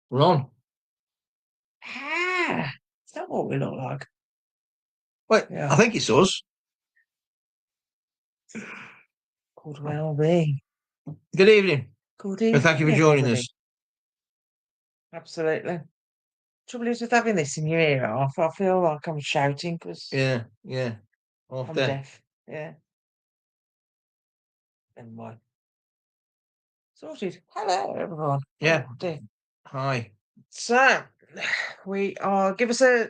We're on. Ah, is that what we look like? Wait, Yeah. I think it's us. Could well be. Good evening, Good and thank you for evening, joining everybody. us. Absolutely. Trouble is with having this in your ear off, I feel like I'm shouting because Yeah, yeah. Off I'm there. deaf. Yeah. Anyway. Sorted. Hello, everyone. Yeah. Oh, dear. Hi. So, we are, give us a,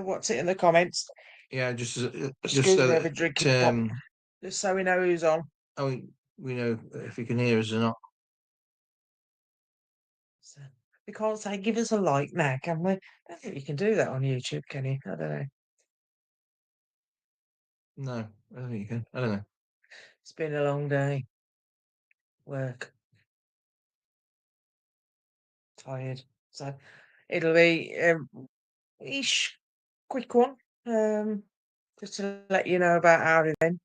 what's it in the comments? Yeah, just Excuse so me, I've that been drinking pop. Just so we know who's on. oh, we know if you can hear us or not. So, we can't say give us a like now, can we? I don't think you can do that on YouTube, can you? I don't know. No, I don't think you can. I don't know. It's been a long day. Work. Tired. So it'll be ish quick one. Just to let you know about our event.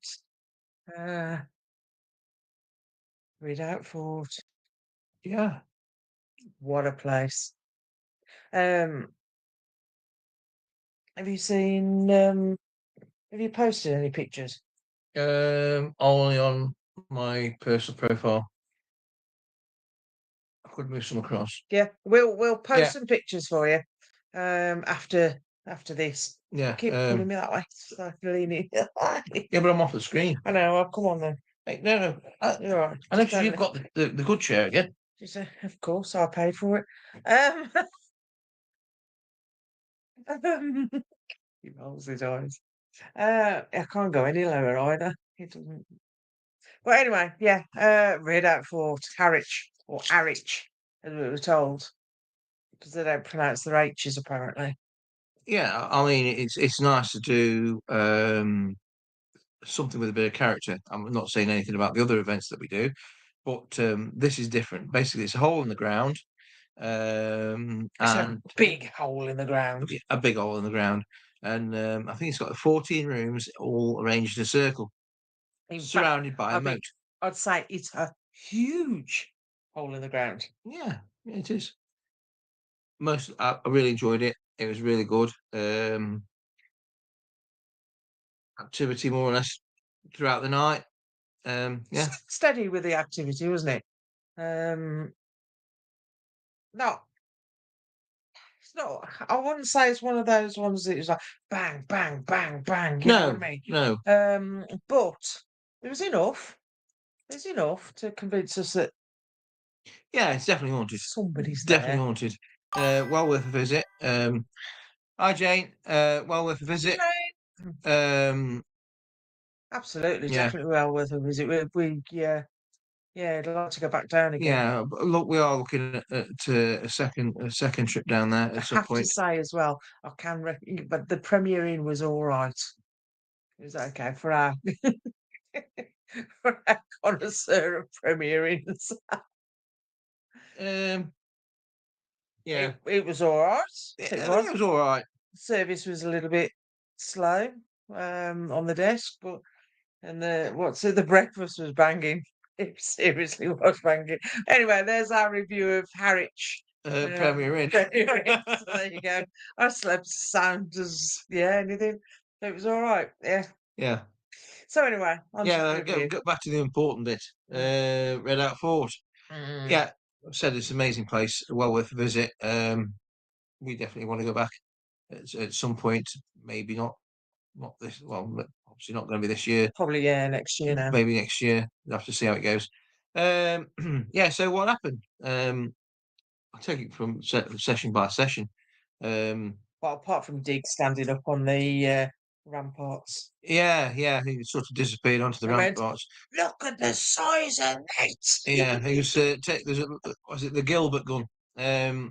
Uh Redoubt Fort. Yeah. What a place. Um have you seen have you posted any pictures? Only on my personal profile. I could move some across. Yeah, we'll post Yeah, some pictures for you after this. yeah. Keep pulling me that way so I can lean in. Yeah, but I'm off the screen. I know, well, come on then. Hey, no. You're all right. I Just noticed don't you've got the good chair again. just, of course I paid for it. Um he rolls his eyes. I can't go any lower either. It doesn't. But anyway, yeah. Redoubt Fort, Harwich or Harwich, as we were told, because they don't pronounce their H's apparently. Yeah, I mean it's nice to do something with a bit of character. I'm not saying anything about the other events that we do, but this is different. Basically, it's a hole in the ground, It's a and big hole in the ground. a big hole in the ground, and I think it's got 14 rooms, all arranged in a circle, In fact, surrounded by a I moat. think I'd say it's a huge hole in the ground. Yeah, it is. I really enjoyed it. It was really good. Activity more or less throughout the night. Yeah, Steady with the activity, wasn't it? No, it's not. I wouldn't say it's one of those ones that is like bang, bang, bang, bang. You know what I no, mean? no. But there was enough. There's enough to convince us that Yeah, it's definitely haunted. somebody's Definitely there. haunted. Well worth a visit. Hi Jane. Well worth a visit. Mm, Um, absolutely, yeah, definitely well worth a visit. Yeah, I'd like to go back down again. yeah. But look, we are looking at a second trip down there I at some have to point. say as well, but the premiering was all right. It was okay for our for our connoisseur of premierings. Um, yeah, It was all right. It yeah, was. it was all right. Service was a little bit slow on the desk, but and the breakfast was banging. It seriously was banging. Anyway, there's our review of Harwich. Premier Inn. Anyway, so there you go. I slept sound as anything. It was all right. Yeah. Yeah, So anyway, on to the yeah. Go, review. go back to the important bit. Mm, Redoubt Fort. mm. Yeah, I've said it's an amazing place. Well worth a visit. We definitely want to go back at some point. Maybe not this. Well, obviously not going to be this year. Probably next year now. Maybe next year. We'll have to see how it goes. Yeah. So what happened? I'll take it from session by session. Um, Well, apart from Dig standing up on the ramparts, yeah. He sort of disappeared onto the I meant, ramparts. look at the size of Yeah, he it. was. There's was it the Gilbert gun? That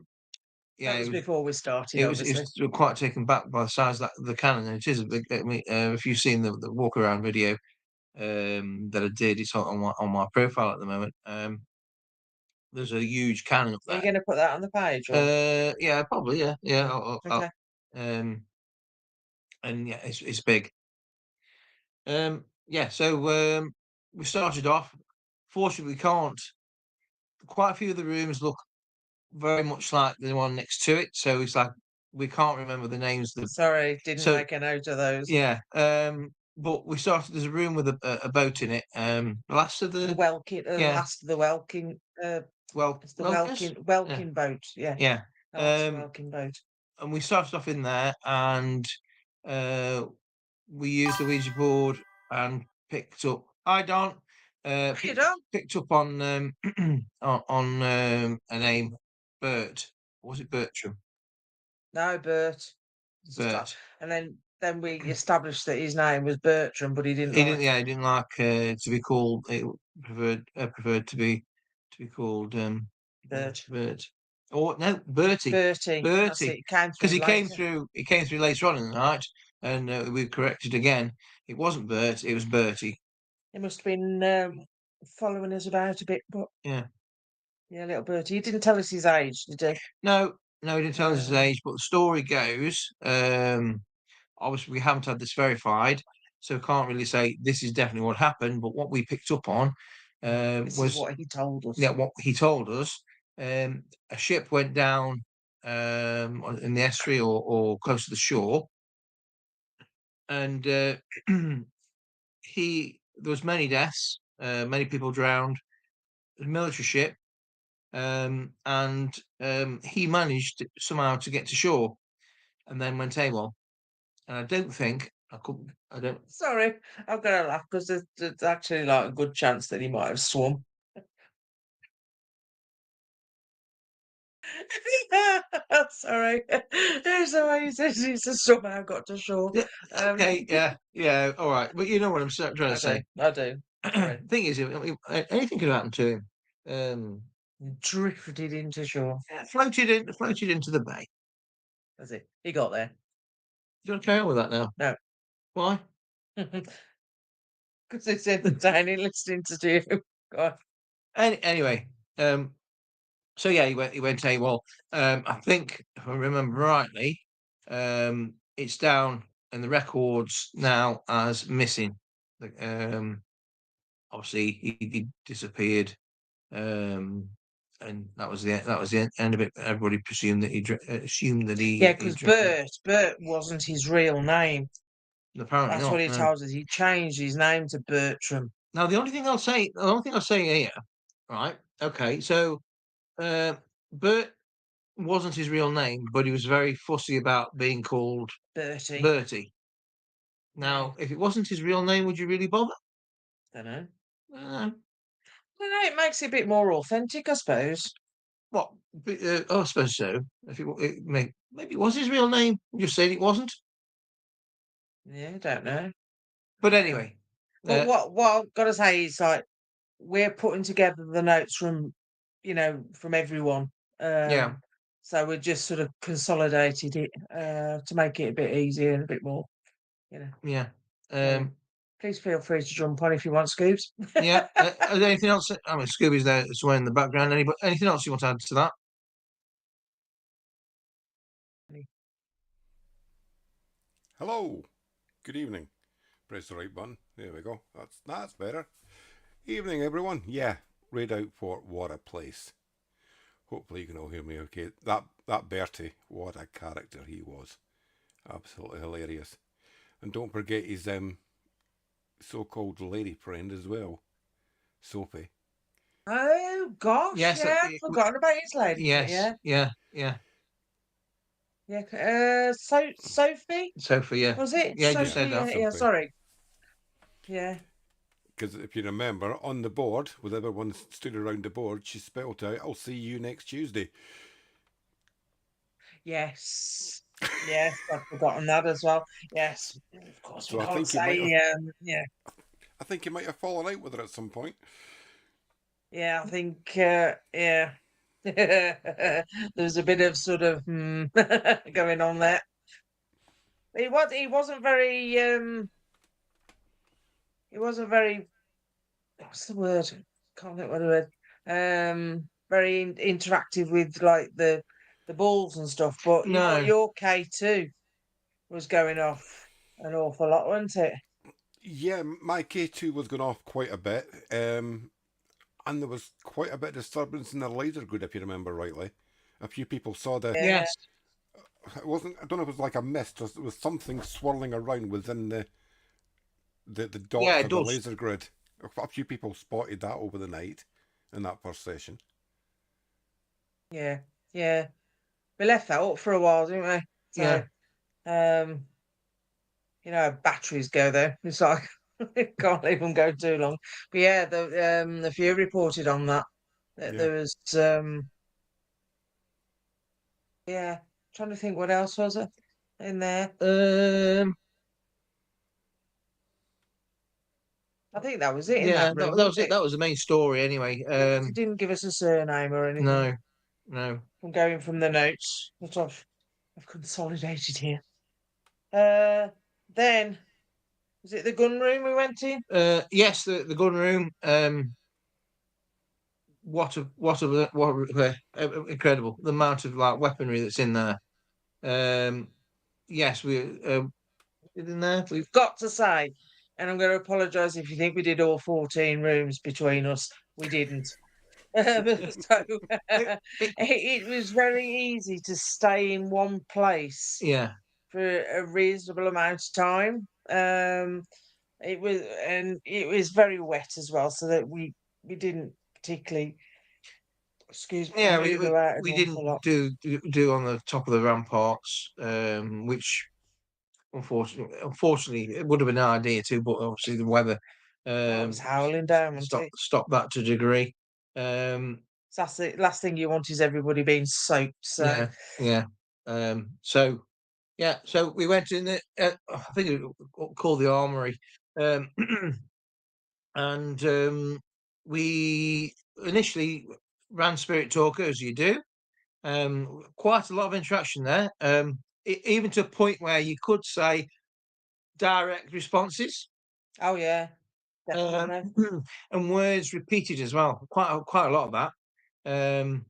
Yeah, was before we started, he obviously. was quite taken back by the size of the cannon. And it is a big. I mean, if you've seen the walk around video that I did, it's on my profile at the moment. There's a huge cannon up Are you there. going to put that on the page, or Yeah, probably. Yeah. okay? Um, and yeah, it's big. Yeah. So we started off. Fortunately, we can't. Quite a few of the rooms look very much like the one next to it. So it's like we can't remember the names. Sorry, didn't So make a note of those. yeah, but we started. There's a room with a boat in it. The last of The the Welkin, yeah, last of the Welkin, it's the Welkers. Yeah, Welkin boat. Yeah, yeah. the last Um, Welkin boat. and we started off in there, and uh, we used the Ouija board and picked up. I don't. You done? Picked up on a name, Bert. Or was it Bertram? No, Bert. Bert. And then we established that his name was Bertram, but he didn't He didn't. like Yeah, he didn't like to be called. It preferred to be called Bert. Bert. Or no, Bertie. Bertie. That's it. Bertie. He came Because through later. He came through later on in the night, and we corrected again. It wasn't Bert. It was Bertie. He must have been following us about a bit, but Yeah. yeah, little Bertie. He didn't tell us his age, did he? No, no, he didn't tell us his No. age, but the story goes. Obviously, we haven't had this verified, so can't really say this is definitely what happened. But what we picked up on This is was what he told us. yeah, what he told us. A ship went down in the estuary or close to the shore, and there was many deaths, many people drowned. It was a military ship, and he managed somehow to get to shore, and then went AWOL. And I don't think I could. I don't. Sorry, I'm gonna laugh because there's actually like a good chance that he might have swum. Sorry. There's the way he says he's just somehow got to shore. Yeah. Um, Okay. Yeah. Yeah. All right. But you know what I'm trying to I do, say. I do. Sorry. The thing is, I mean, anything could happen to him. Um, Drifted into shore. yeah, floated into the bay. That's it. He got there. Do you want to carry on with that now? No. Why? Because it's entertaining listening to you. God. Anyway, so yeah, he went AWOL. I think if I remember rightly, it's down in the records now as missing. Obviously he disappeared, and that was the end of it. Everybody presumed that assumed that Yeah, he because drowned. Bert wasn't his real name. Apparently That's what not. he No. tells us. He changed his name to Bertram. Now the only thing I'll say here, right? Okay, so Bert wasn't his real name, but he was very fussy about being called Bertie. Bertie. Yeah. Now, if it wasn't his real name, would you really bother? Don't know. Uh, Don't know. It makes it a bit more authentic, I suppose. what? I suppose so. If maybe it was his real name. I'm just saying it wasn't. Yeah, don't know. But Yeah. anyway, But uh, what I've got to say is like we're putting together the notes from from everyone. yeah, So we just sort of consolidated it to make it a bit easier and a bit more, you know. yeah, So um, please feel free to jump on if you want, Scoobs. yeah. Is there anything else? I mean, Scooby's there somewhere in the background. Anything else you want to add to that? Hello, good evening. Press the right button. There we go. That's better. Evening, everyone. Yeah, Redoubt for what a place. Hopefully you can all hear me okay. That Bertie, what a character he was. Absolutely hilarious. And don't forget his so-called lady friend as well, Sophie. Oh gosh, Yes, yeah, forgotten about his lady. yes, Yeah, yeah, yeah. yeah. Sophie Sophie, yeah, was it? yeah. Just Yeah, said Sophie. that. Yeah, yeah. Sophie. Sorry. Yeah. Because if you remember, on the board, with everyone stood around the board, she spelled out, "I'll see you next Tuesday." Yes. Yes, I've forgotten that as well. Yes, of course we So I can't think he might say. have. Yeah, I think he might have fallen out with her at some point. yeah. I think. Yeah. There's a bit of sort of going on there. He wasn't very. He wasn't very. What's the word? Can't think what the word. Very interactive with like the balls and stuff. But No, your K2 was going off an awful lot, wasn't it? Yeah, my K2 was going off quite a bit. And there was quite a bit of disturbance in the laser grid, if you remember rightly. A few people saw the. Yeah. Yes. It wasn't. I don't know if it was like a mist or it was something swirling around within the Yeah, dots it of the does. laser grid. A few people spotted that over the night in that first session. Yeah. Yeah. We left that up for a while, didn't we? Yeah. So, um, batteries go there. It's like can't leave them go too long. But yeah, the few reported on that Yeah. there was yeah, trying to think what else was it in there. Um. I think that was it in that Yeah. room, That wasn't was it. it? That was the main story, anyway. It didn't give us a surname or anything No. No. from going from the notes that I've consolidated here. Then was it the gun room we went in? Yes, the gun room. What incredible the amount of like weaponry that's in there. Yes, we in there. We've got to say, and I'm going to apologise if you think we did all 14 rooms between us. We didn't. So It, it, it was very easy to stay in one place yeah, for a reasonable amount of time. It was very wet as well, so that we didn't particularly, excuse me, yeah. move about an We awful didn't lot. do on the top of the ramparts, which unfortunately it would have been an idea too, but obviously the weather Well, it was um howling down, wasn't it? stop that to a degree. Um, So that's the last thing you want is everybody being soaked. So yeah, yeah. So yeah, so we went in the I think it was called the Armory, um, and we initially ran Spirit Talker as you do. Quite a lot of interaction there, even to a point where you could say direct responses, oh yeah, um, definitely. and words repeated as well. Quite a lot of that. Um,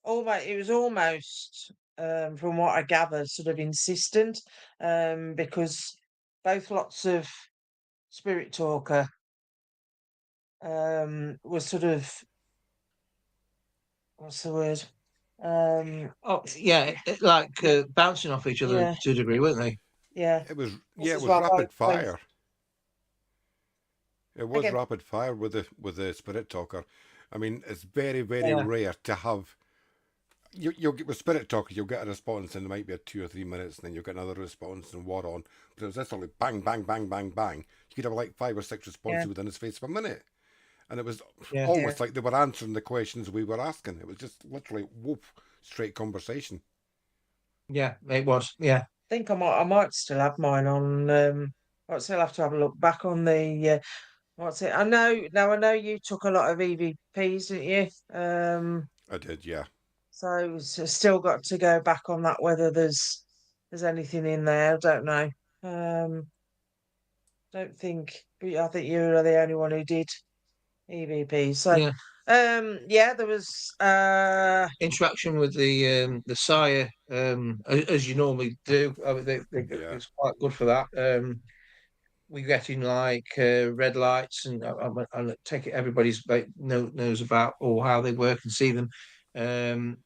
Almost, it was almost, from what I gathered, sort of insistent, because both lots of Spirit Talker was sort of, what's the word? oh yeah, like bouncing off each other Yeah, to a degree, weren't they? yeah. Yeah, This it is was what rapid both fire. It was again. rapid fire with the spirit talker. I mean, it's very Yeah, rare to have. You'll get with spirit talker, you'll get a response and it might be a 2 or 3 minutes, and then you'll get another response and what on. But it was this like bang bang bang bang bang. You could have like 5 or 6 Yeah, responses within the space of a minute, and it was yeah, yeah. almost like they were answering the questions we were asking. It was just literally whoop, straight conversation. yeah. It was. Yeah, Think I might still have mine on. I'd still have to have a look back on the. What's it? I know now. I know you took a lot of EVPs, didn't you? I did, yeah. So still got to go back on that. Whether there's anything in there, I don't know. Um, don't think. But I think you were the only one who did EVP. So, yeah. yeah, there was. Interaction with the sire, as you normally do. I mean, Yeah, it's quite good for that. We're getting like red lights, and I take it everybody's knows about or how they work and see them. Um,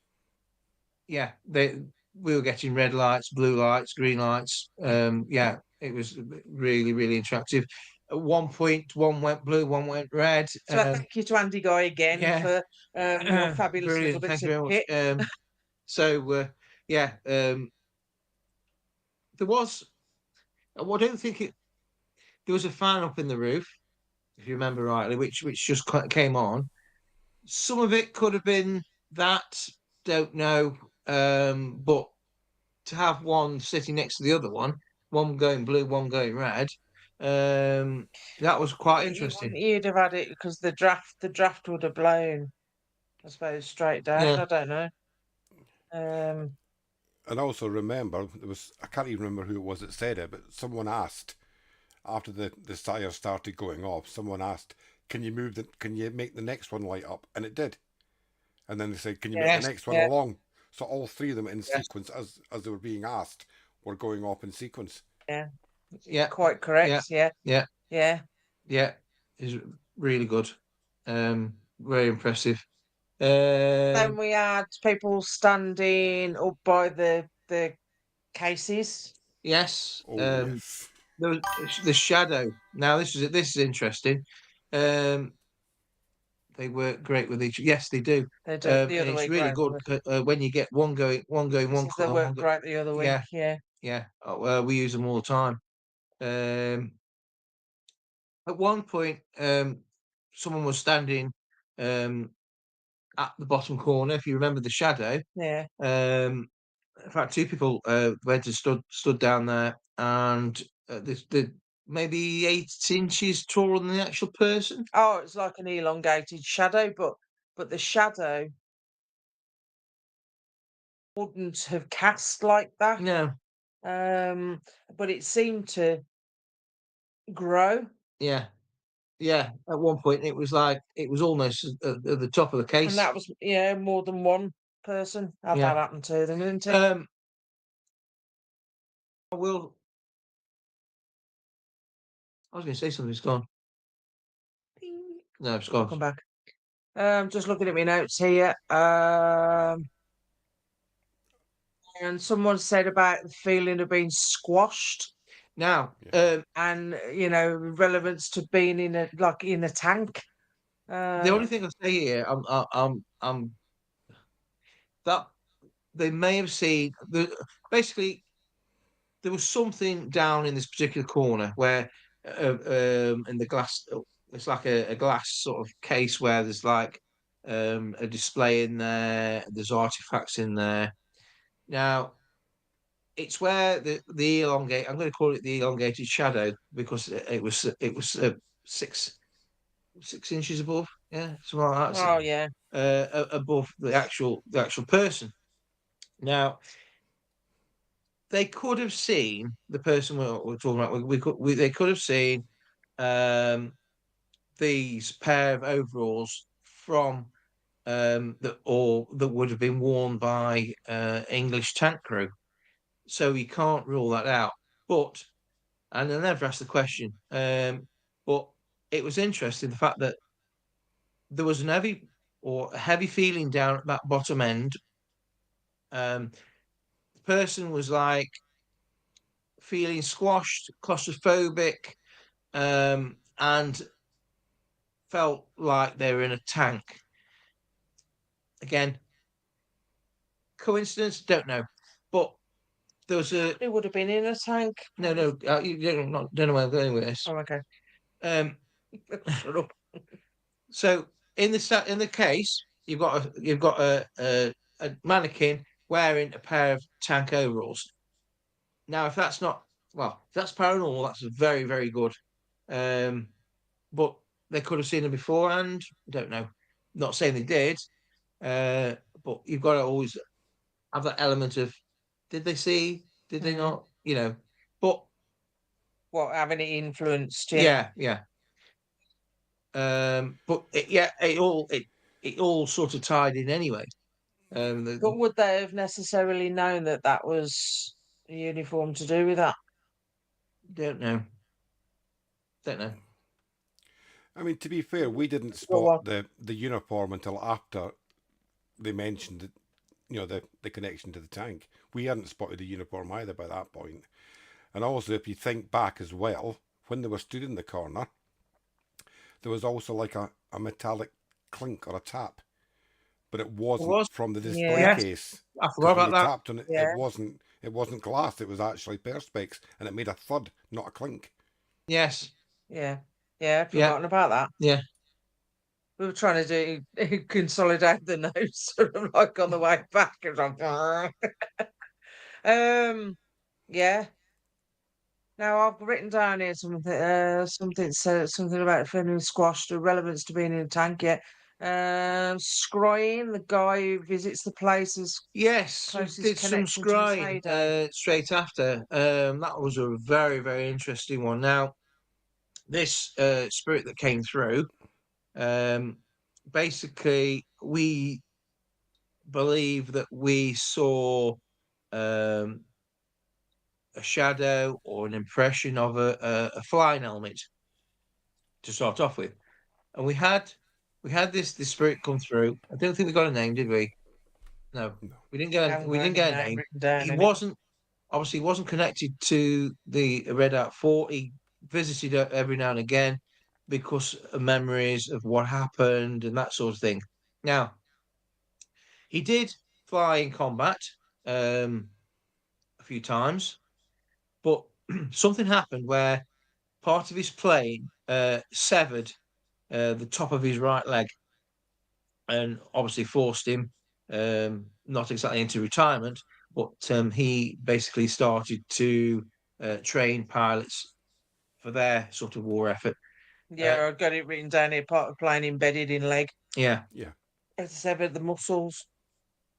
yeah, we were getting red lights, blue lights, green lights. Yeah, it was really interactive. At one point, one went blue, one went red. So I thank you to Andy Guy again Yeah, for your fabulous little brilliant. Thank bits you of very much. kit. So yeah, there was. I don't think it. There was a fan up in the roof, if you remember rightly, which just came on. Some of it could have been that. Don't know. But to have one sitting next to the other one going blue, one going red, that was quite You wouldn't interesting. you'd have had it because the draft would have blown, I suppose, straight down. Yeah, I don't know. Um, and also remember there was, I can't even remember who it was that said it, but someone asked after the sire started going off. Someone asked, can you make the next one light up?" And it did. And then they said, "Can you make the yes, next one yeah, along?" So all three of them in yes, sequence, as they were being asked, were going off in sequence. yeah, yeah, quite yeah, correct. Yeah, yeah, yeah. yeah. Is really good. Very impressive. Then we had people standing up by the cases. Yes. Oh yes. The shadow. Now this is interesting. They work great with each. Yes, they do. They do the And other it's way really great. good when you get one going, one Since they colour, work great the other way. yeah, Yeah. yeah. We use them all the time. Um, at one point, someone was standing um, at the bottom corner. If you remember the shadow, Yeah. in fact, two people went and stood down there, and the maybe 8 inches taller than the actual person. Oh, it's like an elongated shadow, but the shadow wouldn't have cast like that. No, But it seemed to grow, yeah, yeah. At one point, it was almost at the top of the and case. that was more than one person had Yeah. that happen to them, didn't it? Um, I will. I was going to say something. It's gone. Ding. No, it's Welcome gone. back. Just looking at my notes here. And someone said about the feeling of being squashed Now, Yeah. and relevance to being in a tank. the only Uh, thing I say here, I'm that they may have seen basically there was something down in this particular corner where in the glass it's like a glass sort of case where there's like a display in there, there's artifacts in there. Now it's where the elongate, I'm going to call it the elongated shadow because it was 6 inches above, yeah, something like that, oh yeah. above the actual person. Now they could have seen the person we're talking about. They could have seen um, these pair of overalls from that would have been worn by English tank crew. So you can't rule that out. But and I never asked the question. But it was interesting the fact that there was a heavy feeling down at that bottom end. The person was like feeling squashed, claustrophobic, and felt like they were in a tank. Again, coincidence? Don't know. But there was a It would have been in a tank. no. You don't know where I'm going with this. Oh, okay. Um, Shut up. so in the case, you've got a mannequin wearing a pair of tank overalls. Now, if that's not if that's paranormal, that's very very good. Um, but they could have seen them beforehand. Don't know. Not saying they did, uh, but you've got to always have that element of did they see? Did they Mm. not? But What, having it influenced you? yeah, yeah. But it all sort of tied in anyway. But would they have necessarily known that that was a uniform to do with that? Don't know. Don't know. I mean, to be fair, we didn't Go spot on. the uniform until after they mentioned it, the connection to the tank. We hadn't spotted the uniform either by that point. And also, if you think back as well, when they were stood in the corner, there was also like a metallic clink or a tap, but it It wasn't was. from the display Yeah, Yes, case I forgot because when about you that. tapped on it, yeah. it wasn't glass. It was actually perspex, and it made a thud, not a clink. Yes. Yeah. Yeah, I'd Yeah. forgotten about that. Yeah. We were trying to consolidate the notes sort of like on the way back. It was like, yeah. Now I've written down here something said something about feeling squashed, the relevance to being in a tank. Yeah. Scrying, the guy who visits the place's Yes, we closest did some connection to his scrying heyday. straight after. That was a very, very interesting one. Now, this spirit that came through, um, basically, we believe that we saw um, a shadow or an impression of a flying helmet to start off with. And we had we had this spirit come through. I don't think we got a name, did we? No, No. we didn't get Haven't we got didn't any get a name name. written down He in it. wasn't obviously he wasn't connected to the Redoubt Fort. He visited every now and again because of memories of what happened and that sort of thing. Now, he did fly in combat a few times, but something happened where part of his plane severed the top of his right leg and obviously forced him not exactly into retirement, but he basically started to train pilots for their sort of war effort. Yeah, I've got it written down here. Part of plane embedded in leg. Yeah. Yeah. It's severed the muscles.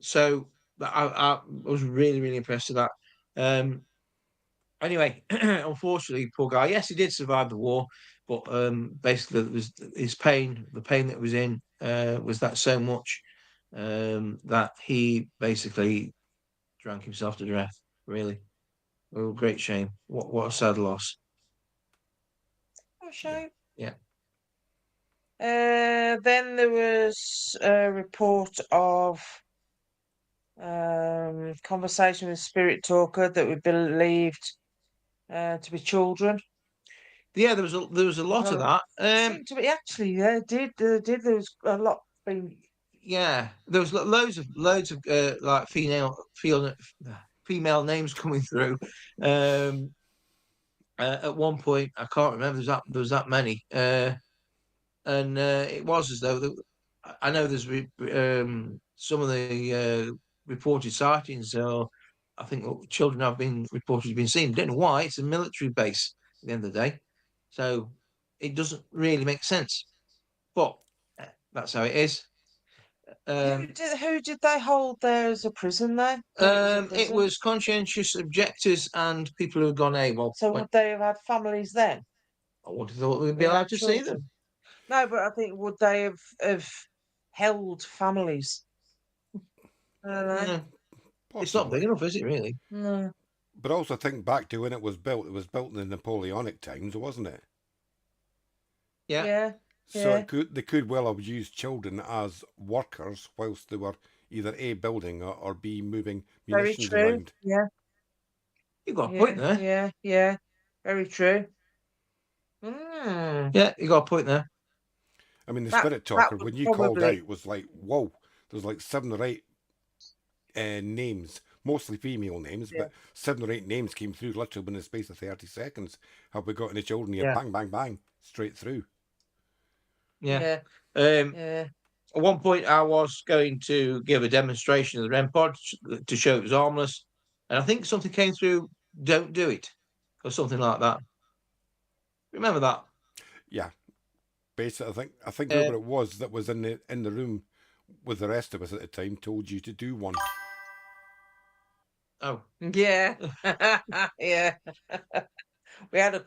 So I was really, really impressed with that. Anyway, unfortunately, poor guy. Yes, he did survive the war, but basically, it was his pain. The pain that was in was that so much that he basically drank himself to death. Really, oh, great shame. What a sad loss. Oh, shame. Yeah. Then there was a report of conversation with spirit talker that we believed to be children. Yeah, there was a lot of that. Seemed to be actually, yeah, did there was a lot being. Yeah, there was loads of like female names coming through. Um, at one point, I can't remember. There was that many, and it was as though I know there's some of the reported sightings. Or I think children have been reported to been seen. Don't know why. It's a military base at the end of the day, so it doesn't really make sense. But that's how it is. Who did they hold there as a prison then? Thought it was a It prison. was conscientious objectors and people who had gone AWOL. So would they have had families then? I would have thought we'd be They had allowed to see them. children. No, but I think would they have held families? I don't know. Yeah. It's not big Possibly. enough, is it, really? No. But also think back to when it was built. It was built in the Napoleonic times, wasn't it? Yeah. Yeah. So Yeah. they could well have used children as workers whilst they were either A, building or B, moving Very munitions true. around. Yeah. You've got a point Yeah. there. Yeah. Yeah. Very true. Mm. Yeah, you got a point there. I mean, the That spirit that talker, would when you called probably. out, was like, whoa, there's like 7 or 8 names, mostly female names, Yeah. but 7 or 8 names came through literally within the space of 30 seconds. Have we got any children here? Yeah. Bang, bang, bang, straight through. Yeah. Yeah. Yeah. At one point, I was going to give a demonstration of the REM pod to show it was harmless, and I think something came through. Don't do it, or something like that. Remember that? Yeah, basically, I think Uh, whoever it was that was in the room with the rest of us at the time told you to do one. oh, Yeah. Yeah. We had a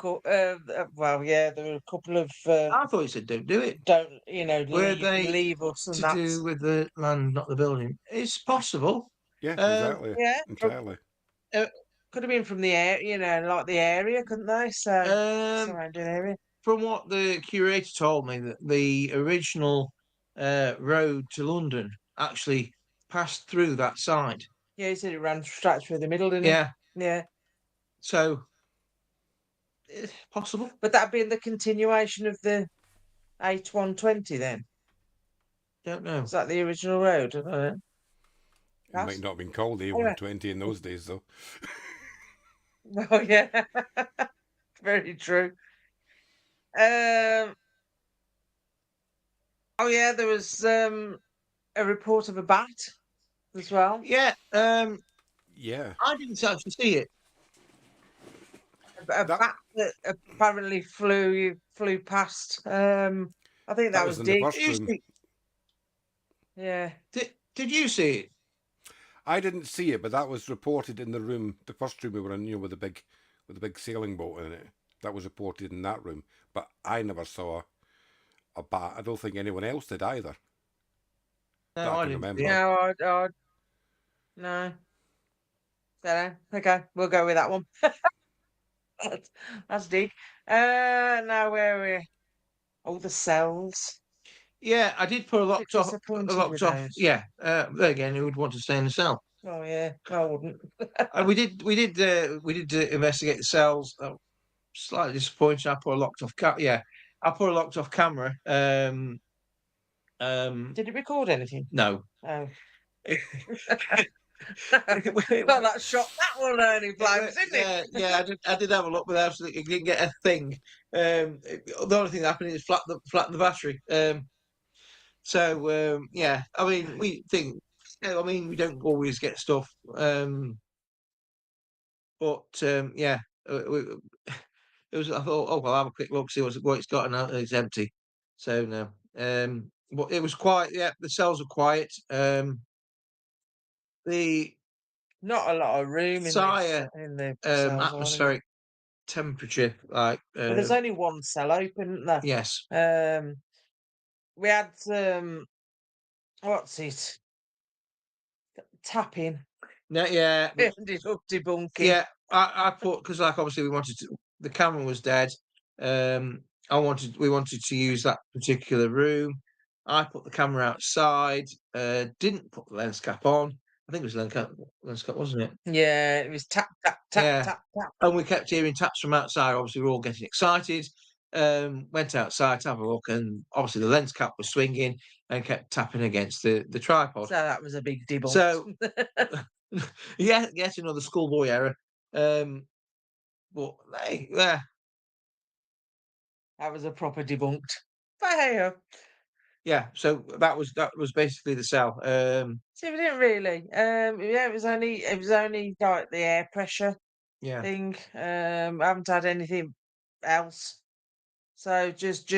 well, yeah, there were a couple of I thought you said don't do it. don't Were they leave us and to that. do with the land, not the building? It's possible. Yeah, Um, exactly, Yeah, entirely. uh, could have been from the area, like the area, couldn't they? So um, surrounding area. from what the curator told me, that the original road to London actually passed through that side. Yeah, he said it ran straight through the middle, didn't Yeah, he? Yeah, so possible. but that'd be in the continuation of the H120 then. Don't know. Is that the original road? I don't know. It might not have been called A120 in those days, though. Oh yeah, very true. Um. Oh yeah, there was a report of a bat as well. Yeah, Yeah, I didn't actually see it. A that bat that apparently flew past. I think that that was was in the Dig. first room. Yeah. Did you see it? I didn't see it, but that was reported in the room, the first room we were in, with the big sailing boat in it. That was reported in that room, but I never saw a bat. I don't think anyone else did either No, that I I can didn't see remember. it. No, no. Don't know. Okay, we'll go with that one. That's Dig. Now where are we? Oh, the cells. Yeah, I did put a Bit locked off. disappointed with those. Yeah, there again, who would want to stay in the cell? Oh yeah, I wouldn't. We did investigate the cells. Slightly disappointed. I put a locked off. Yeah, I put a locked off camera. Did it record anything? No. Oh. It- Well, that shot that one only flames, didn't it? yeah. I did have a look, but absolutely didn't get a thing. The only thing that happened is flatten the battery. Yeah, I mean, I mean, we don't always get stuff. Yeah, it was. I thought, oh well, I'll have a quick look, see what it's got, and it's empty. So no. But it was quiet. Yeah, the cells were quiet. The Not a lot of room sire in the cells either. atmospheric temperature, like Well, there's only one cell open, isn't there? yes, We had what's it? Tapping. no, yeah, We ended up debunking. yeah. I put because like obviously the camera was dead. We wanted to use that particular room. I put the camera outside. Didn't put the lens cap on. I think it was lens cap, wasn't it? Yeah, it was tap tap tap Yeah. tap tap. And we kept hearing taps from outside. Obviously, we are all getting excited. Went outside to have a look, and obviously the lens cap was swinging and kept tapping against the tripod. So that was a big debunk. So, yeah, yet another schoolboy error. But hey, yeah, that was a proper debunked. But hey, yeah. So that was basically the cell. see, we didn't really. Yeah, it was only like the air pressure Yeah, thing. I haven't had anything else. So just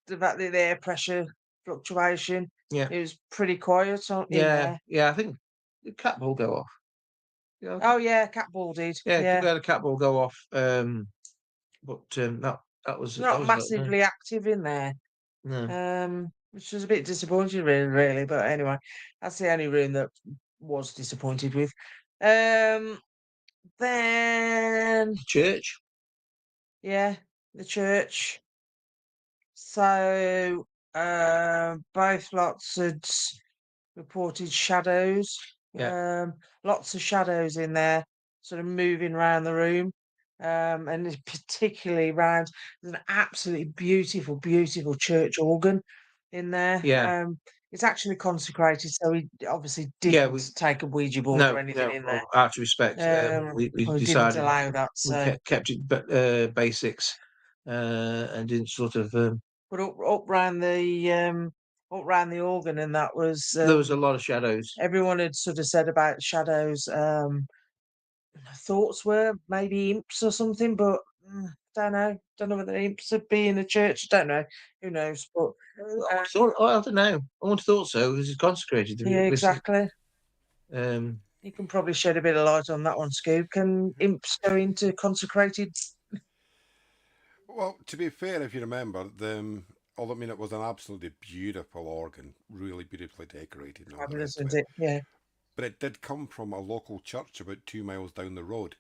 the fact that the air pressure fluctuation, yeah, it was pretty quiet in there. yeah. I think the cat ball go off. Yeah, Oh yeah, cat ball did. yeah. Yeah, We had a cat ball go off. But that not was about no, massively active in there. no. Which was a bit disappointing, really. But anyway, that's the only room that was disappointed with. Then Church. yeah, the church. So both lots had reported shadows. Yeah, Lots of shadows in there, sort of moving around the room. And it's particularly around there's an absolutely beautiful, beautiful church organ in there. yeah, It's actually consecrated, so we obviously yeah. didn't We take a Ouija board or no, anything no. in Well, there. out of respect, we We didn't decided allow that. we So, kept it basics, and didn't sort of. but up round the organ, and that was There was a lot of shadows. everyone had sort of said about shadows. Thoughts were maybe imps or something, but don't know. Don't know whether imps would be in a church. Don't know. Who knows? But I don't know. I would have thought so because it's consecrated. yeah, exactly. Um, You can probably shed a bit of light on that one, Scoop. Can imps go into consecrated? Well, to be fair, if you remember, although I mean it was an absolutely beautiful organ, really beautifully decorated and all the Fabulous, rest of isn't it. it? Yeah. But it did come from a local church about 2 miles down the road.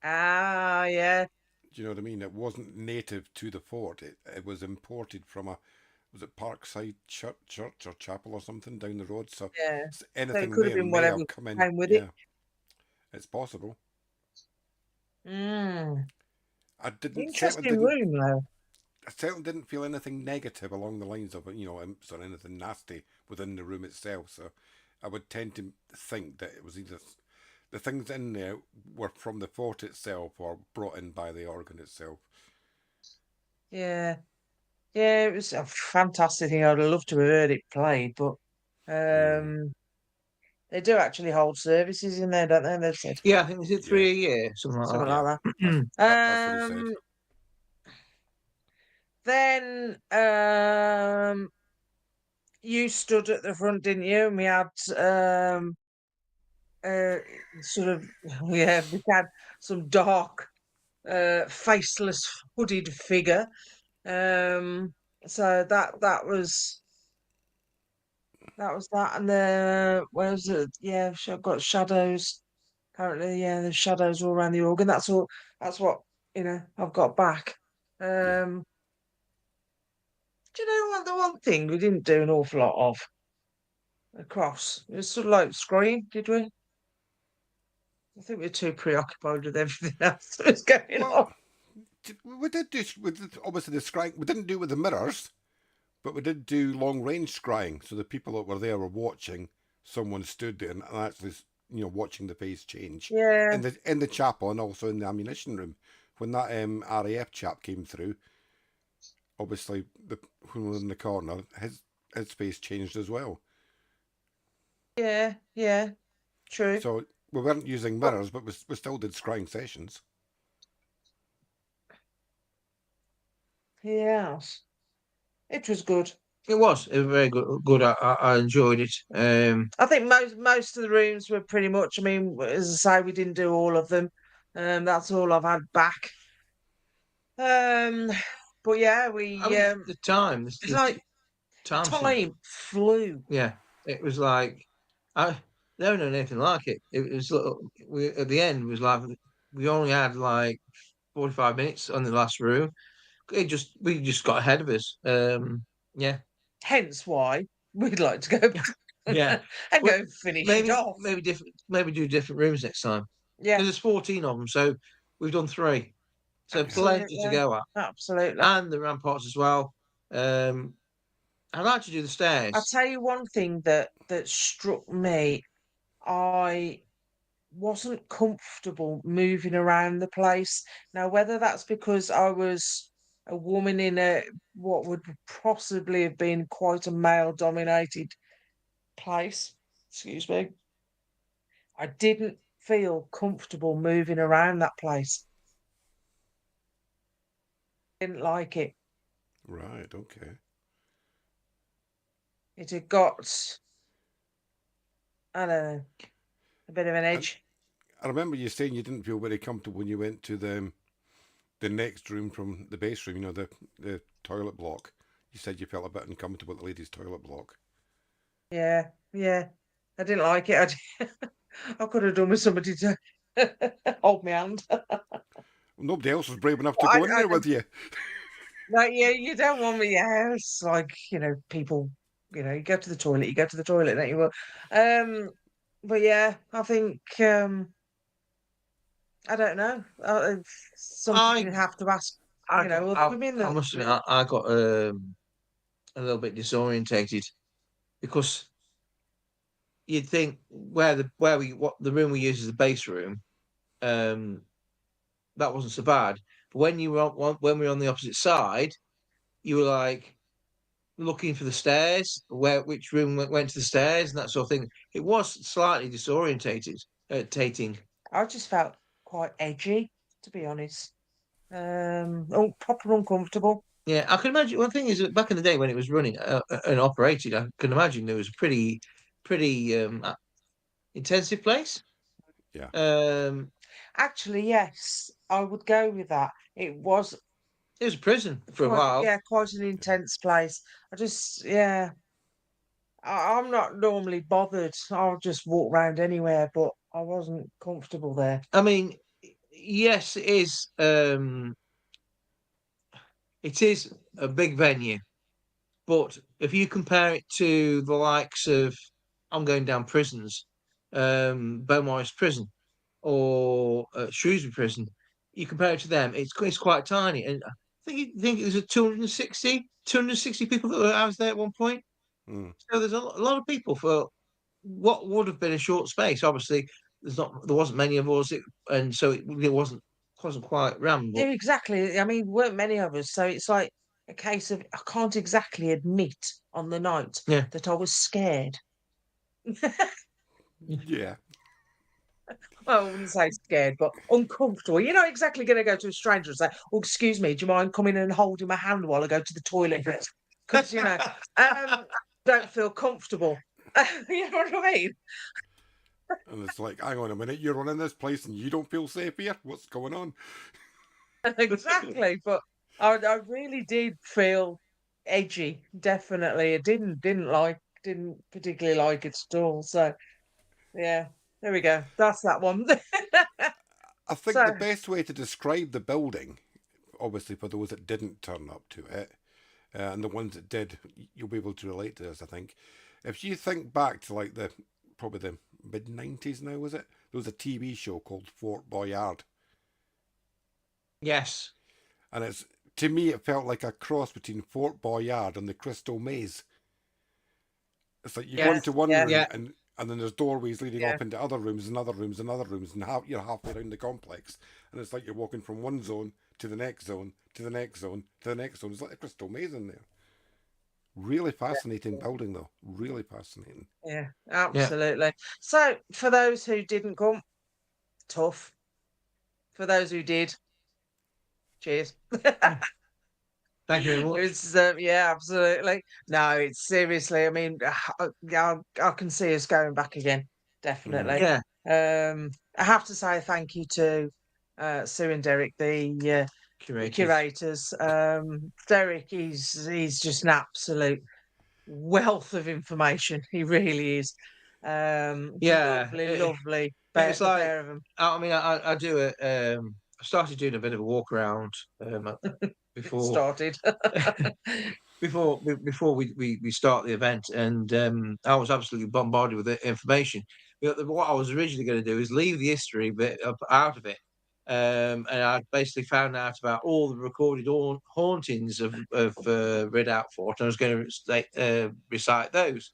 Ah, yeah, Do you know what I mean? It wasn't native to the fort. It was imported from was it Parkside Church or Chapel or something down the road? So yeah. So it anything could have there been may whatever have come in. came with it. Yeah, it's possible. Mm. I didn't certainly Interesting didn't room, though. I certainly didn't feel anything negative along the lines of imps or anything nasty within the room itself. So I would tend to think that it was either the things in there were from the fort itself or brought in by the organ itself. Yeah. Yeah, it was a fantastic thing. I'd love to have heard it played, but Mm, um, they do actually hold services in there, don't they? They've said yeah, I think is it yeah, 3 a year, something something like yeah. like That's that. that's what he said. that. Then you stood at the front, didn't you? And we had uh, sort of yeah, we had some dark, faceless, hooded figure. So that was that, and where was it? Yeah, I've got shadows. Apparently, yeah, there's shadows all around the organ. That's all. That's what I've got back. Yeah, Um, Do you know what? The one thing we didn't do an awful lot of across. It was sort of like screen, did we? I think we were too preoccupied with everything else that was going on. Well, we did do obviously the scrying. We didn't do it with the mirrors, but we did do long range scrying. So the people that were there were watching someone stood there and actually, watching the face change Yeah, in the chapel and also in the ammunition room. When that RAF chap came through, obviously when we were in the corner, his face changed as well. yeah, true. So we weren't using But mirrors, but we still did scrying sessions. yes, it was good. It was very good. I enjoyed it. I think most of the rooms were pretty much. I mean, as I say, we didn't do all of them. That's all I've had back. Um, but yeah, I we mean, the time, it's like time seemed, time flew. yeah, it was like I never known anything like it. It was we at the end was like we only had like 45 minutes on the last room. We just got ahead of us. Yeah, Hence why we'd like to go yeah. back and Well, go finish it off. maybe do different rooms next time Yeah, because there's 14 of them, so we've done 3, so plenty to absolutely, go at, absolutely. and the ramparts as well. Um, I'd like to do the I'll stairs. tell you one thing that struck me. I wasn't comfortable moving around the place. Now, whether that's because I was a woman in a what would possibly have been quite a male-dominated place, excuse me, I didn't feel comfortable moving around that place. Didn't like it. Right. Okay. It had got, I don't know, a bit of an And edge. I remember you saying you didn't feel very comfortable when you went to the next room from the base room. The toilet block. You said you felt a bit uncomfortable at the ladies' toilet block. Yeah, yeah. I didn't like it. I could have done with somebody to hold my hand. Nobody else was brave enough But to go in I there with you. no, yeah, you don't want me. Yeah, it's like people. You go to the toilet. You go to the toilet, don't you? But yeah, I think I don't know. Something I you have to ask. Other women I that. must admit, I got a little bit disorientated because you'd think where we what the room we use as the base room, um, that wasn't so bad. But when we were on the opposite side, you were like looking for the stairs, which room went to the stairs and that sort of thing. It was slightly disorientated, tating. I just felt quite edgy, to be honest. Proper uncomfortable. Yeah, I can imagine. One thing is that back in the day when it was running and operated, I can imagine there was a pretty intensive place. Yeah. Um, Actually, yes, I would go with that. It was it was a prison for a quite, while. yeah, quite an intense place. Yeah, I'm not normally bothered. I'll just walk around anywhere, but I wasn't comfortable there. I mean, yes, it is. It is a big venue, but if you compare it to the likes of, I'm going down prisons, Beaumaris Prison or Shrewsbury Prison, you compare it to them, it's quite tiny. And I think it was a 260 people that were housed there at one point. Mm. So there's a lot of people for what would have been a short space. Obviously, there wasn't many of us, and so it wasn't quite rammed. But Yeah, exactly. I mean, weren't many of us, so it's like a case of I can't exactly admit on the night yeah, that I was scared. Yeah. Well, I wouldn't say scared, but uncomfortable. You're not exactly going to go to a stranger and say, "Oh, excuse me, do you mind coming and holding my hand while I go to the toilet?" Because don't feel comfortable. You know what I mean? And it's like, hang on a minute, you're running this place and you don't feel safe here? What's going on? Exactly. But I really did feel edgy. Definitely, I didn't particularly like it at all. So yeah, there we go. That's that one. I think the So best way to describe the building, obviously for those that didn't turn up to it, and the ones that did, you'll be able to relate to this, I think. If you think back to like probably the mid-90s now, was it? There was a TV show called Fort Boyard. Yes. And to me, it felt like a cross between Fort Boyard and the Crystal Maze. It's like you go Yes, into one yeah, room Yeah. and then there's doorways leading yeah, off into other rooms and other rooms and other rooms, and you're halfway around the complex, and it's like you're walking from one zone to the next zone to the next zone to the next zone. It's like a Crystal Maze in there. Really fascinating yeah, building, though. Really fascinating. yeah, Yeah. absolutely. So, for those who didn't come, tough. For those who did, cheers. Thank you very much. It's yeah, absolutely. No, it's seriously. I mean, yeah, I can see us going back again, Mm. definitely. Yeah. I have to say thank you to Sue and Derek, the Curators. curators. Derek, he's just an absolute wealth of information. He really is. Yeah. Lovely, lovely. It's The like, pair of them. I mean, I do it. I started doing a bit of a walk around before Started. before we start the event, and I was absolutely bombarded with the information. What I was originally going to do is leave the history bit out of it, and I basically found out about all the recorded hauntings of Redoubt Fort, and I was going to recite those.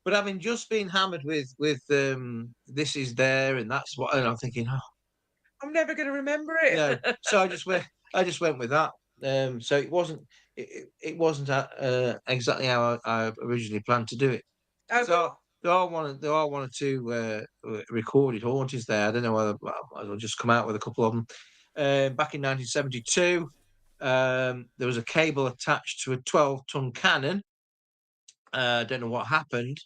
But having just been hammered with this is there and that's what, and I'm thinking, oh I'm never going to remember no. it. So I just went with that. So it wasn't exactly how I originally planned to do it. Oh, but So there are one or two recorded hauntings there. I don't know whether I'll just come out with a couple of them. Back in 1972, there was a cable attached to a 12-ton cannon. I don't know what happened,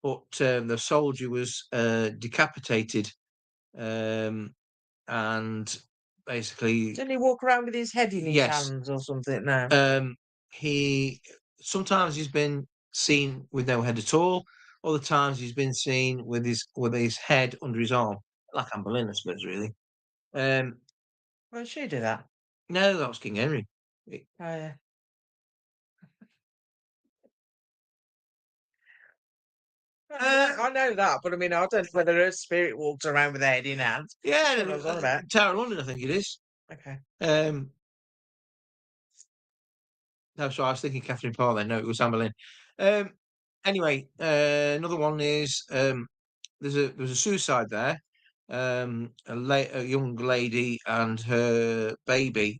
but the soldier was decapitated, and basically, didn't he walk around with his head in his yes, hands or something now? he sometimes he's been seen with no head at all. Other times he's been seen with his head under his arm, like Anne Boleyn, I suppose, really. Um, Why did she do that? no, that was King Henry. It- Oh, yeah. Uh, I know that, but I mean, I don't know whether her spirit walked around with her head in hand. yeah, That's what I was on about. Tower of London, I think it is. Okay. Um, No, so I was thinking Catherine Parr then. No, it was Anne Boleyn. Um, anyway, another one is there's a suicide there. A young lady and her baby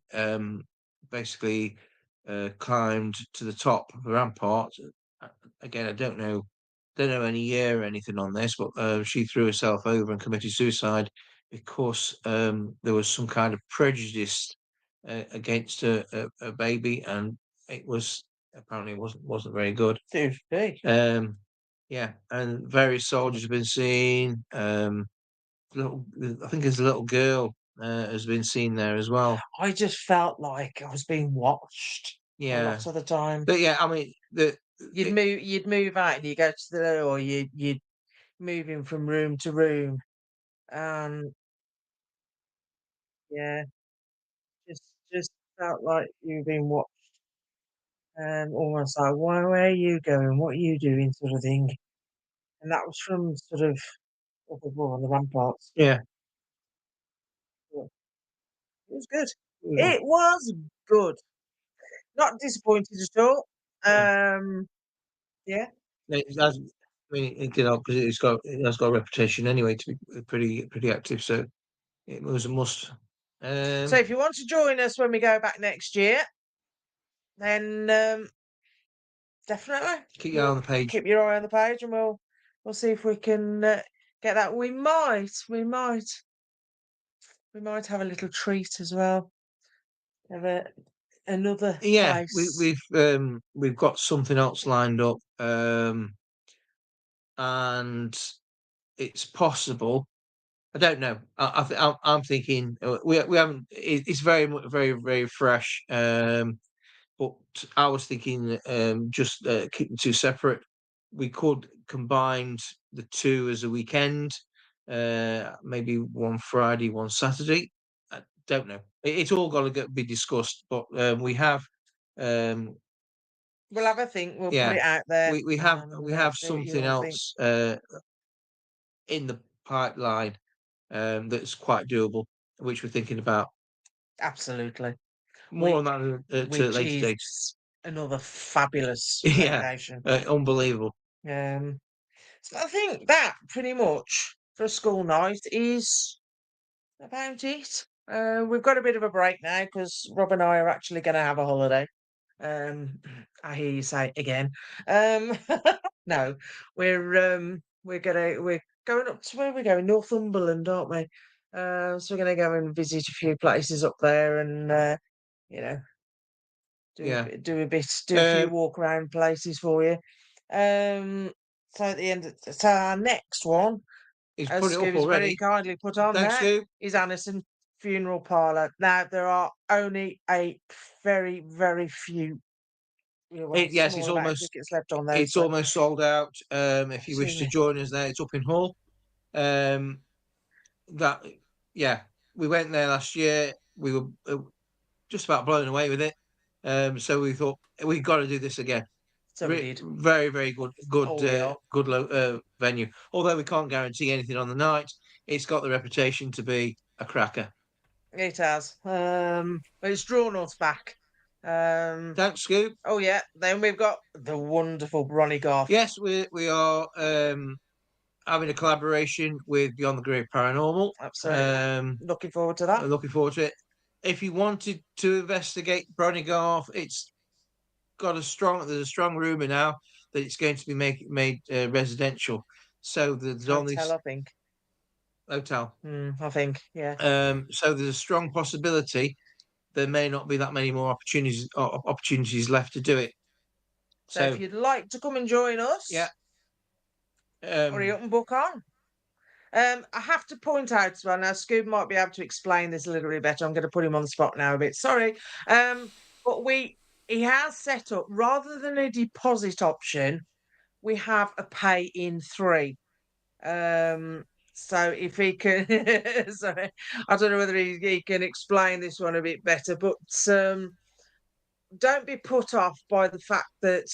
basically climbed to the top of the rampart. Uh, Again, I don't know any year or anything on this, but she threw herself over and committed suicide because there was some kind of prejudice against a baby, and it was apparently wasn't very good. Seriously. Yeah, and various soldiers have been seen. Little, I think there's a little girl has been seen there as well. I just felt like I was being watched a Yeah, lot of the time. but yeah, I mean You'd move out and you go to the or you'd moving from room to room. And yeah, just felt like you were being watched. Almost like, where are you going? What are you doing? Sort of thing. And that was from sort of up above on the ramparts. yeah, Yeah, it was good. yeah, It was good. Not disappointed at all. yeah. Yeah. It has, I mean, you know, because it has got a reputation anyway to be pretty active, so it was a must. So Um, if you want to join us when we go back next year, then definitely Keep your eye on the page. keep your eye on the page, and we'll see if we can get that. We might have a little treat as well. Have another Yeah, place. we've got something else lined up, and it's possible. I don't know. I'm thinking we haven't. It's very fresh. But I was thinking just keep the two separate. We could combine the two as a weekend, maybe one Friday, one Saturday. I don't know. It's all got to be discussed, but we have. Um, We'll have a think. We'll put Yeah, it out there. we And have see what you something all think. else in the pipeline that's quite doable, which we're thinking about. Absolutely. More on that at a Which later date. is another fabulous Yeah, location. unbelievable. So I think that pretty much for a school night is about it. We've got a bit of a break now because Rob and I are actually going to have a holiday. I hear you say again. Um, no, we're going up to where we're going, Northumberland, aren't we? So we're going to go and visit a few places up there, and you know, Yeah. do a few walk around places for you. So at the end, so our next one, He's as put it up Scooby's very already. kindly put on Thanks, there, Scoop. is Anderson Funeral Parlour. Now there are only a very, very few, Yes, small amount of tickets left on those. it's almost sold out. If you wish to Absolutely. join us there, it's up in Hull. That yeah, we went there last year. We were just about blown away with it. So we thought we've got to do this again. So we did. Very, very good, Oh, we are. good venue. Although we can't guarantee anything on the night, it's got the reputation to be a cracker. It has. But it's drawn us back. Thanks, Scoop. Oh yeah. Then we've got the wonderful Bronny Garth. Yes, we are having a collaboration with Beyond the Grave Paranormal. Absolutely. Looking forward to that. Looking forward to it. If you wanted to investigate Garth, it's got there's a strong rumour now that it's going to be made residential. So there's only Hotel, I think. Hotel. I think, yeah. So there's a strong possibility there may not be that many more opportunities left to do it. So if you'd like to come and join us, yeah, hurry up and book on. I have to point out as well, now Scoob might be able to explain this a little bit better. I'm going to put him on the spot now a bit. Sorry. But he has set up, rather than a deposit option, we have a pay in 3. So if he can, sorry, I don't know whether he can explain this one a bit better, but don't be put off by the fact that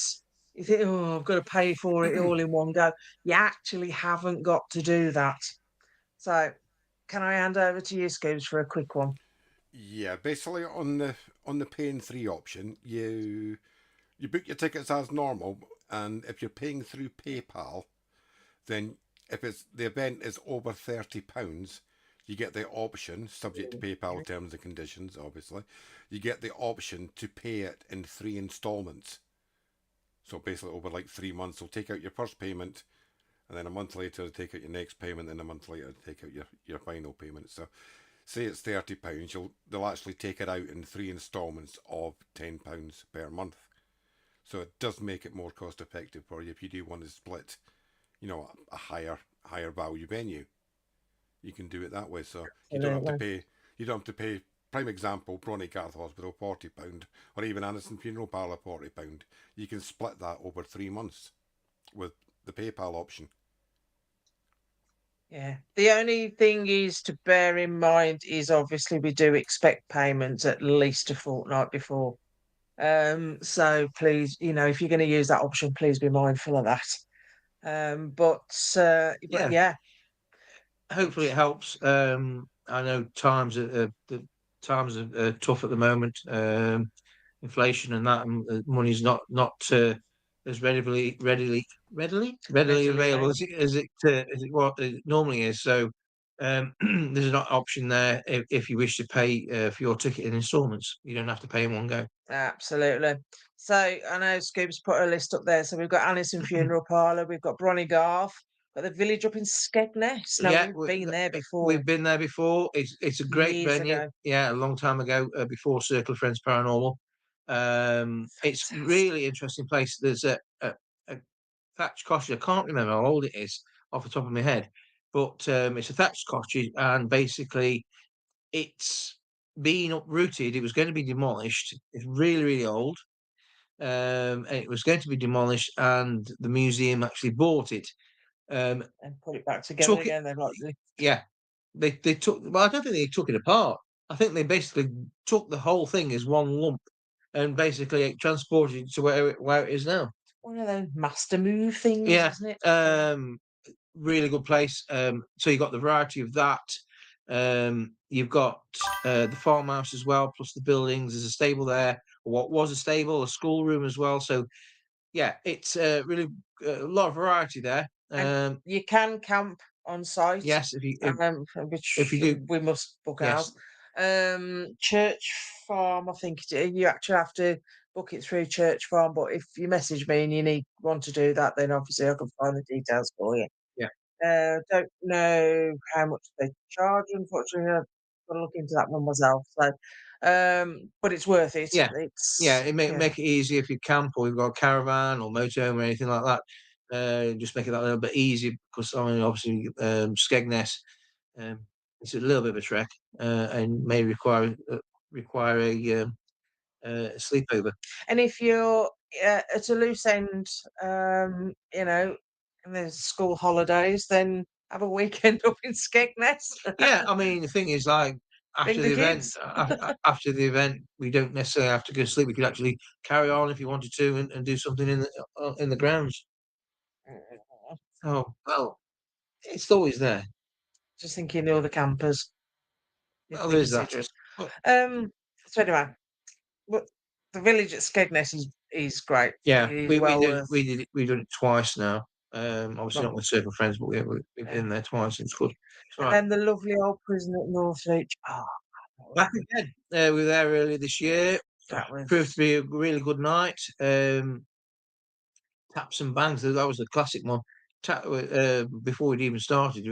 you think, oh, I've got to pay for it all in one go. You actually haven't got to do that. So can I hand over to you, Scoobs, for a quick one? Yeah, basically on the pay in 3 option, you book your tickets as normal, and if you're paying through PayPal, then if the event is over £30, you get the option, subject to PayPal terms and conditions, obviously, you get the option to pay it in 3 installments. So basically over like 3 months, you'll take out your first payment, and then a month later take out your next payment, and a month later take out your final payment. So say it's £30, they'll actually take it out in 3 installments of £10 per month. So it does make it more cost effective for you if you do want to split, a higher value venue. You can do it that way. So you don't have to pay. You don't have to pay. Prime example: Bronny Garth Hospital £40, or even Anderson Funeral Parlour £40. You can split that over 3 months with the PayPal option. Yeah. The only thing is to bear in mind is obviously we do expect payments at least a fortnight before. So please, if you're going to use that option, please be mindful of that. But yeah. Hopefully it helps. I know times are tough at the moment. Inflation and that, and money's not as readily available as what it normally is. So there's an option there if you wish to pay for your ticket in instalments. You don't have to pay in one go. Absolutely. So I know Scoop's put a list up there. So we've got Anderson Funeral Parlour, we've got Bronny Garth, got the village up in Skegness. No, Yeah, we've been there before. We've been there before. It's a great Years venue. ago. Yeah, a long time ago, before Circle of Friends Paranormal. It's really interesting place. There's a thatched cottage. I can't remember how old it is off the top of my head, but it's a thatched cottage, and basically it's been uprooted. It was going to be demolished. It's really, really old. And it was going to be demolished, and the museum actually bought it. And put it back together again. They've like, yeah, they took. Well, I don't think they took it apart. I think they basically took the whole thing as one lump and basically it transported you to where it is now. One of those master move things, Yeah, isn't it? really good place. So you've got the variety of that. You've got the farmhouse as well, plus the buildings. There's a stable there, or what was a stable, a schoolroom as well. So yeah, it's really a lot of variety there. And you can camp on site, Yes, if which you do, we must book yes, ours. Church Farm, I think you actually have to book it through Church Farm. But if you message me and want to do that, then obviously I can find the details for you. yeah, Don't know how much they charge, unfortunately. I've got to look into that one myself. So, but it's worth it. yeah, yeah. It's It make it easy if you camp or you've got a caravan or motorhome or anything like that. Just make it that little bit easier because I mean, obviously, Skegness, um, it's a little bit of a trek and may require a sleepover. And if you're at a loose end, and there's school holidays, then have a weekend up in Skegness. Yeah, I mean, the thing is, like, Bring after the the event kids. after the event, we don't necessarily have to go to sleep. We could actually carry on if you wanted to and do something in the grounds. Oh, well, it's always there. Just thinking the other campers, if Well, they there's that. consider us. But, Um, so anyway, but the village at Skegness is great. yeah, It is we well did worth. we've done it twice now. Obviously not Well, with Circle Friends, but we've yeah. been there twice. It's good. It's all And right. then the lovely old prison at Northleach. Oh, Back again. We were there earlier this year. that Proved to was be a really good night. Taps and bangs. That was the classic one. Before we'd even started,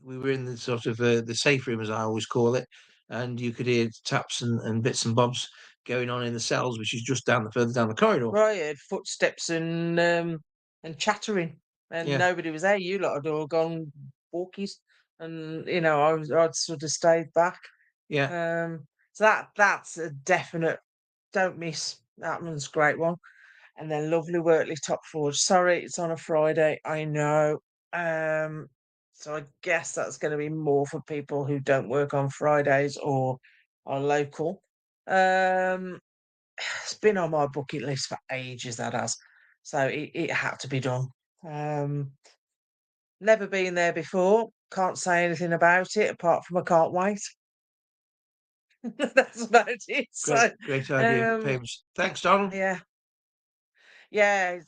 we were in the sort of the safe room, as I always call it, and you could hear taps and bits and bobs going on in the cells, which is just further down the corridor. right. You had footsteps and chattering, and Yeah, nobody was there. You lot had all gone walkies, and I'd sort of stayed back. yeah, So that's a definite don't miss. That one's a great one. And then lovely Wortley Top Forge. Sorry, it's on a Friday. I know. Um, so I guess that's going to be more for people who don't work on Fridays or are local. Um, it's been on my bucket list for ages. That has. So it had to be done. Um, Never been there before. Can't say anything about it apart from I can't wait. That's about it. So, great idea, um, Paige. Thanks, Donald. yeah, yeah.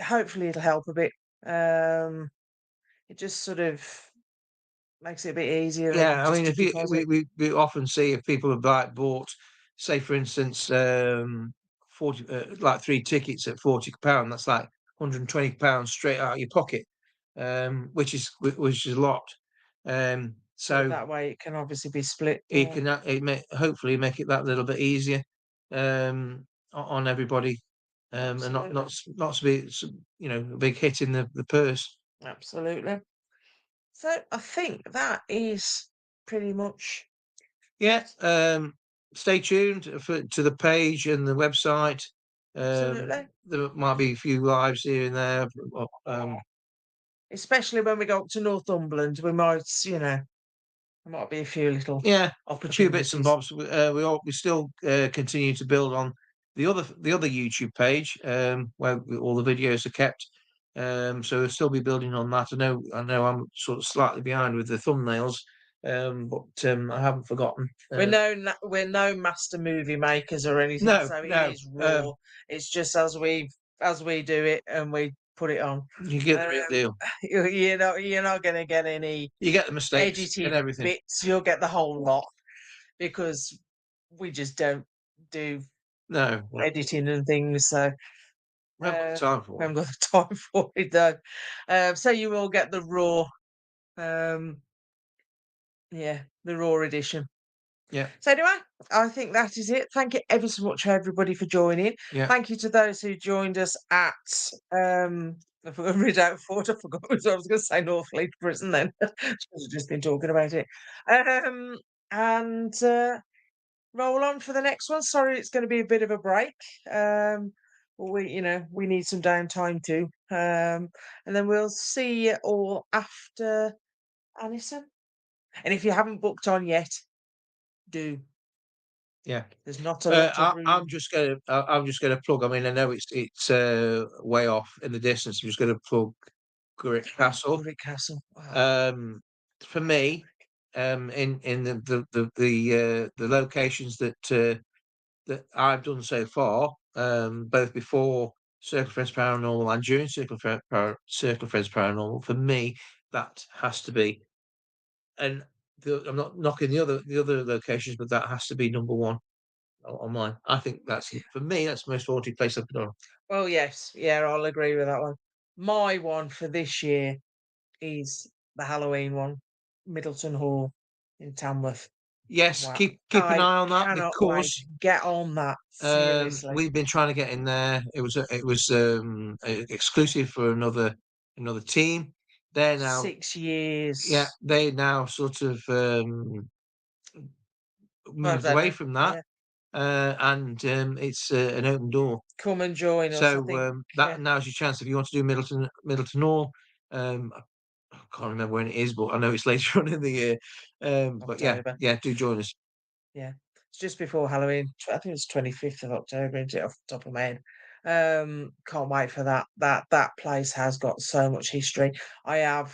Hopefully it'll help a bit. Um, it just sort of makes it a bit easier Yeah, I just mean, to if you deposit. we often see if people have like bought, say for instance, 40 like 3 tickets at £40, that's like £120 straight out of your pocket, which is a lot. But So that way it can obviously be split. it Yeah, can hopefully make it that little bit easier on everybody, and absolutely, not to be a big hit in the purse. absolutely. So I think that is pretty much Yeah, stay tuned to the page and the website. absolutely, There might be a few lives here and there. especially when we go up to Northumberland, there might be a few little Yeah, a few bits and opportunities. bobs. We still continue to build on the other YouTube page where all the videos are kept. So we'll still be building on that. I know I'm sort of slightly behind with the thumbnails, but I haven't forgotten. We're no master movie makers or anything, No, so it no. is raw. It's just as we do it and we put it on. You get the Um, real deal. you're not going to get any You get the mistakes and edited everything. bits. You'll get the whole lot because we just don't do No, no, editing and things. So we haven't got the time we for it. haven't got the time for it though. So you will get the raw, um, yeah, the raw edition. Yeah, So anyway, I think that is it. Thank you ever so much, everybody, for joining. yeah. Thank you to those who joined us at I forgot Redoubt Fort. I forgot what I was going to say Northleaf Prison then. I've just been talking about it. And roll on for the next one. Sorry, it's going to be a bit of a break. But we need some downtime too. And then we'll see you all after Anison. And if you haven't booked on yet, do. Yeah. There's not a lot of room. I'm just gonna plug. I mean, I know it's way off in the distance. I'm just gonna plug Grit Castle. Grit Castle. Wow. For me, in the locations that I've done so far, both before Circle of Friends Paranormal and during Circle of Friends Paranormal, for me, that has to be. And I'm not knocking the other locations, but that has to be number one on mine. I think that's for me. That's the most haunted place I've been on. Well, yes, yeah, I'll agree with that one. My one for this year is the Halloween one, Middleton Hall in Tamworth. Yes, Wow, keep an I eye on that cannot wait. because Get on that, seriously. we've been trying to get in there. It was exclusive for another team. They're now 6 years. yeah they now sort of I moved don't away know. from that, Yeah. and it's an open door. Come and join us. I So think, that now's your chance if you want to do Middleton Hall. I can't remember when it is, but I know it's later on in the year. But October. yeah, do join us. Yeah. It's just before Halloween. I think it's 25th of October, isn't it, off the top of my head. Can't wait for that. That place has got so much history. I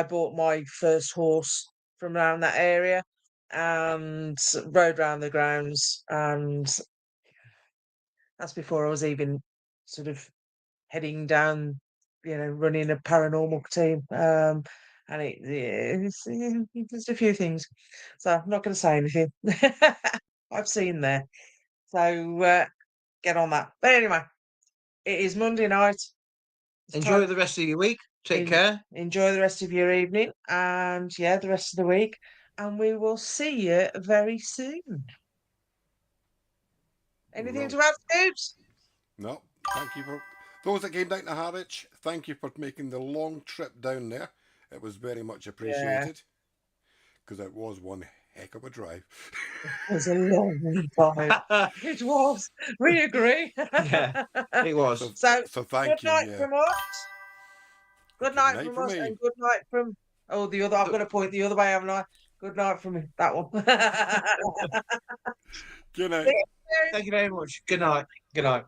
bought my first horse from around that area and rode round the grounds, and that's before I was even sort of heading down, running a paranormal team. And there's a few things. So I'm not going to say anything. I've seen there. So get on that. But anyway, it is Monday night. It's Enjoy time the rest of your week. Take to care. enjoy the rest of your evening and yeah, the rest of the week. And we will see you very soon. Anything Well, to add, Scoops? no, thank you for those that came down to Harwich. Thank you for making the long trip down there. It was very much Yeah, appreciated because it was one heck of a drive. it was a long time. It was. We agree. Yeah, it was. So, So, so good thank you. night Yeah. from us. Good Good night night from for us, me. and good night from. Oh, the other. I've got to point the other way, haven't I? Good night from that one. Good night. See you soon. Thank you very much. Good night. Good night.